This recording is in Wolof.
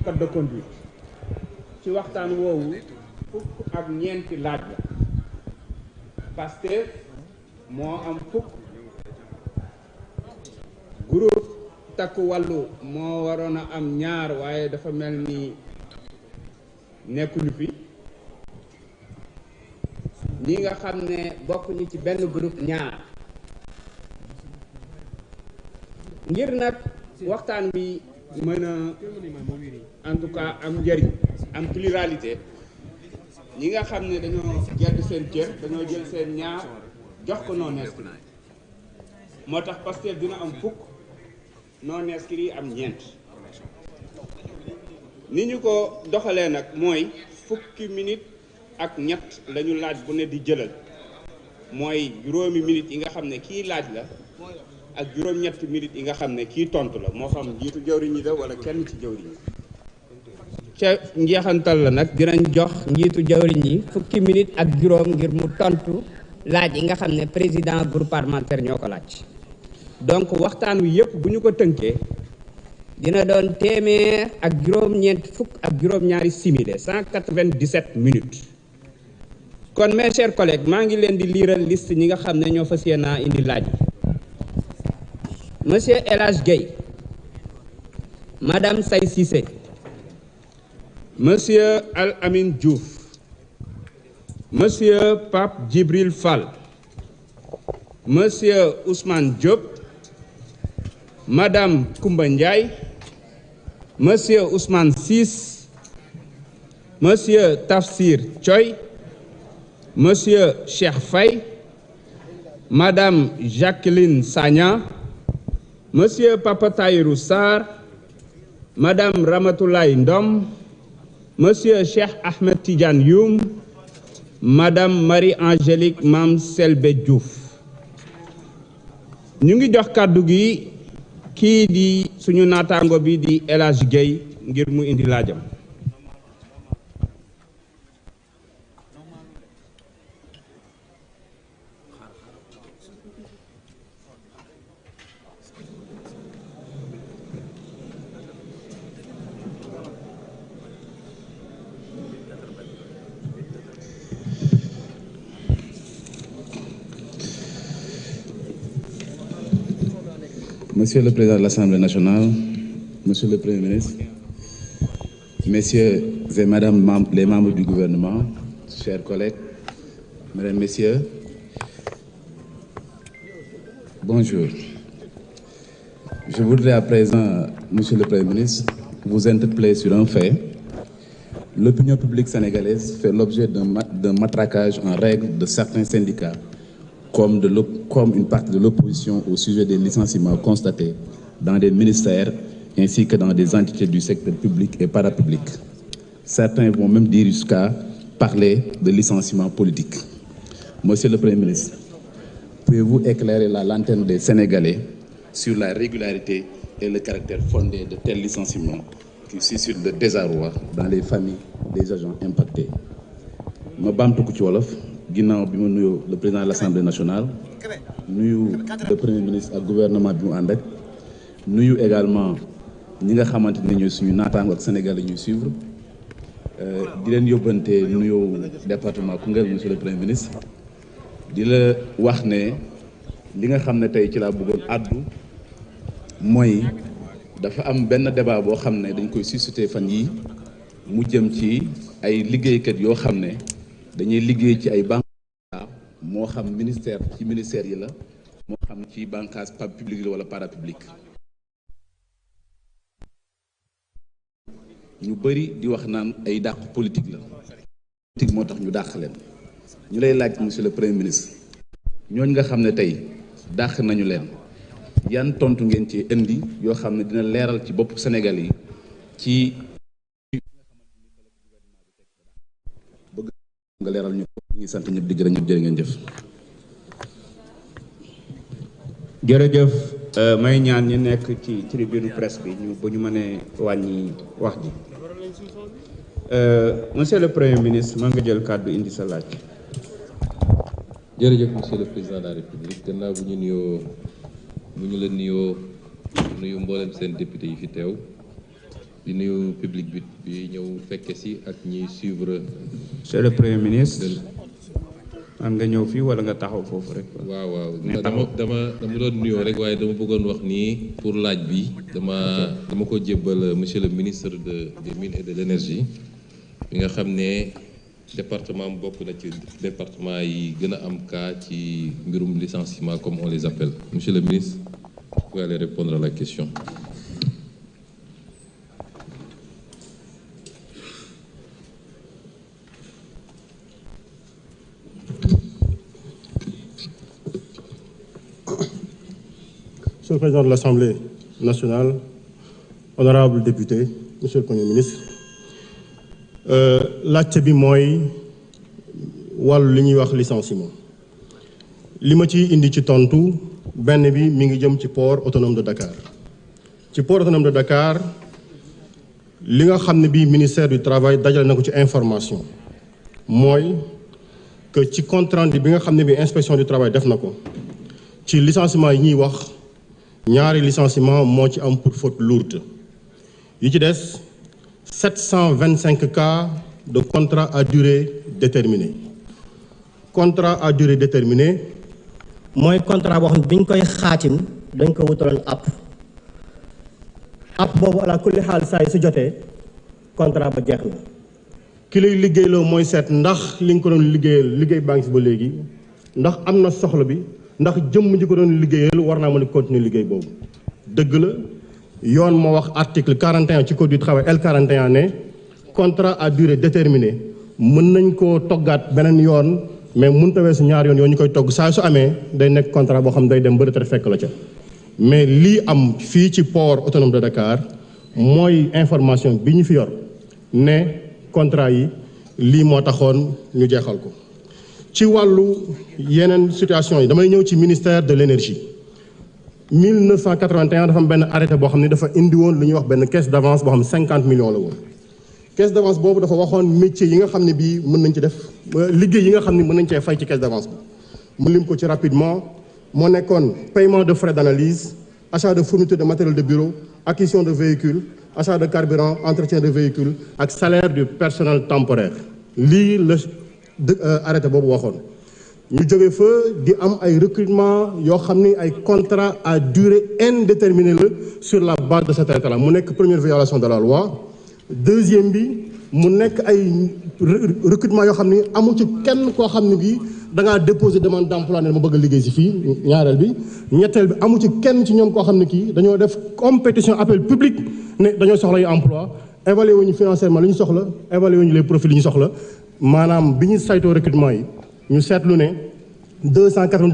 code de conduite ci waxtaan woowu fukk ak ñeenti laaj la Pastef moo am fukk, groupe takku wàllu moo waroon a am ñaar waaye dafa mel ni nekkuñu fi, ñi nga xam ne bokkuñu ci benn groupe ñaar. ngir nag waxtaan bi mën a en tout cas am njëriñ am pluralité, ñi nga xam ne dañoo gedd seen cër dañoo jël seen ñaar jox ko non inscrit, moo tax Pastef dina am fukk, non inscrit yi am ñeent. ni ñu ko doxalee nag mooy fukki minute ak ñett lañu laaj bu ne di jëlal, mooy juróomi minutes yi nga xam ne kii laaj la ak juróom-ñetti minutes yi nga xam ne kii tontu la, moo xam njiitu jawriñ ñi la wala kenn ci jawriñ ñi. ca njeexantal la nag dinañ jox njiitu jawriñ ñi fukki minutes ak juróom ngir mu tontu laaj yi nga xam ne président groupe parlementaire ñoo ko laaj. donc waxtaan wi yëpp bu ñu ko tënkee dina doon téeméer ak juróom-ñeent fukk ak juróom-ñaari simili 197 minutes. kon mes chers collègues, maa ngi leen di liiral liste ñi nga xam ne ñoo fas yéene indi laaj. Monsieur El Hadj Gueye, Madame Say Cissé, Monsieur Al Amin Diouf, Monsieur Pape Djibril Fall, Monsieur Ousmane Diop, Madame Koumba Ndiaye, Monsieur Ousmane Ciss, Monsieur Tafsir Thioye, Monsieur Cheikh Faye, Madame Jacqueline Sagna, Monsieur Papa Tahirou Sarr, Madame Ramatoulaye Ndom, Monsieur Cheikh Ahmed Tidiane Youm, Madame Marie-Angélique Mame Selbé Diouf. ñu ngi jox kàddu gi kii di suñu naataango bi di El Hadj Gueye ngir mu indi laajam. Monsieur le Président de l'Assemblée nationale, Monsieur le Premier ministre, Messieurs et Madame les membres du gouvernement, chers collègues, Mesdames, Messieurs, bonjour. Je voudrais à présent, Monsieur le Premier ministre, vous interpeller sur un fait. L'opinion publique sénégalaise fait l'objet d'un matraquage en règle de certains syndicats, comme une partie de l'opposition au sujet des licenciements constatés dans des ministères ainsi que dans des entités du secteur public et parapublic. Certains vont même dire jusqu'à parler de licenciement politique. Monsieur le Premier ministre, pouvez-vous éclairer la lanterne des Sénégalais sur la régularité et le caractère fondé de tels licenciements qui suscitent le désarroi dans les familles des agents impactés? ma baamtu ko ci wolof ginnaaw bi ma nuyoo le président de l'Assemblée nationale nuyu le premier ministre ak gouvernement bi mu ànd ak nuyu également ñi nga xamante ne ñooy suñu naataango ak Sénégal ñuy suivre di leen yóbbante nuyoo département Koungheul monsieur le premier ministre di la wax ne li nga xam ne tey ci laa bëggoon àddu mooy dafa am benn débat boo xam ne dañ koy susciter fan yi mu jëm ci ay liggéeykat yoo xam ne dañuy liggéey ci ay bànqaas moo xam ministère ci ministère yi la moo xam ci bànqaas public la wala parapublic ñu bëri di wax naan ay dàq politique la politique moo tax ñu dàq leen ñu lay laaj monsieur le premier ministre ñooñ nga xam ne tey dàq nañu leen yan tontu ngeen ci indi yoo xam ne dina leeral ci bopp Sénégal yi ci bëgg nga leeral ñu ko ñu ngi sant ñëpp di gërëm ñëpp jërë ngeen jëf. jërëjëf may ñaan ñi nekk ci tribune presse bi ñu ba ñu mënee wàññi wax ji monsieur le premier ministre maa nga jël kàddu indi sa laaj. jërëjëf monsieur le président de la république gannaaw bu ñu la nuyoo nuyu mboolem seen député yi fi teew di nuyu public bi ñëw fekke si ak ñiy suivre. Monsieur le Premier ministre. man nga ñëw fii wala nga taxaw foofu rek. waaw dama doon nuyoo rek waaye dama bëggoon wax nii pour laaj bi dama ko jébbal monsieur le ministre des mines et de l'énergie bi nga xam ne département bokk na ci département yi gën a am cas ci mbirum licenciement comme on les appelle. Monsieur le ministre, vous pouvez aller répondre à la question. Monsieur le Président de l'Assemblée nationale, honorable député, Monsieur le Premier ministre, laajte bi mooy wàllu li ñuy wax licenciement li ma ci indi ci tontu benn bi mi ngi jëm ci port autonome de Dakar. ci port autonome de Dakar li nga xam ne bii ministère du travail dajale na ko ci information mooy que ci compte rendu bi nga xam ne bii inspection du travail def na ko ci licenciement yi ñuy wax. ñaari licenciement moo ci am pour faute lourde yi ci des 725 cas de contrat à durée déterminée. Contrat à durée déterminée mooy contrat boo xam ne bi ñu koy xaatim dañ ko wutaloon app boobu ala kulli xaal saa yi su jotee contrat ba jeex na. ki lay liggéeyloo mooy seet ndax li nga ko doon liggéey baa ngi fi ba léegi ndax am na soxla bi ndax jëmm ji ko doon liggéeyal war naa mën a continuer liggéey boobu. dëgg la yoon moo wax article 41 ci code du travail L41 ne contrat à durée déterminée mën nañ koo toggaat beneen yoon mais mënut a weesu ñaar yoon yoo ñu koy togg saa su amee day nekk contrat boo xam day dem ba retraite fekk la ca. mais lii am fii ci port autonome de Dakar mooy information bi ñu fi yor ne contrat yi lii moo taxoon ñu jeexal ko. ci wàllu yeneen situation yi damay ñëw ci ministère de l'énergie 1981 dafa am benn arrêté boo xam ne dafa indi woon lu ñuy wax benn caisse d'avance boo xam ne 50 millions la woon. caisse d'avance boobu dafa waxoon métier yi nga xam ne bii mën nañ ci def liggéey yi nga xam ne mën nañ cee fay ci caisse d'avance bi mu lim ko ci rapidement moo nekkoon paiement de frais d'analyse, achat de fourniture de matériel de bureau, acquisition de véhicules, achat de carburant, entretien de véhicules ak salaire du personnel temporaire. lii la arrêté boobu waxoon ñu jóge fa di am ay recrutement yoo xam ni ay contrat à durée indéterminée la sur la base de cet arrêté là mu nekk première violation de la loi. deuxième bi mu nekk ay recrutement yoo xam ni amu ci kenn koo xam ne bii da ngaa déposer demande d'emploi ne ma bëgg a liggéey si fii ñaareel bi. ñetteel bi amu ci kenn ci ñoom koo xam ne kii dañoo def compétition appel public ne dañoo soxla yu emploi évaluer wuñu financièrement li ñu soxla évaluer wuñu les profils li ñu soxla maanaam bi ñu saytoo recrutement yi ñu seetlu ne 298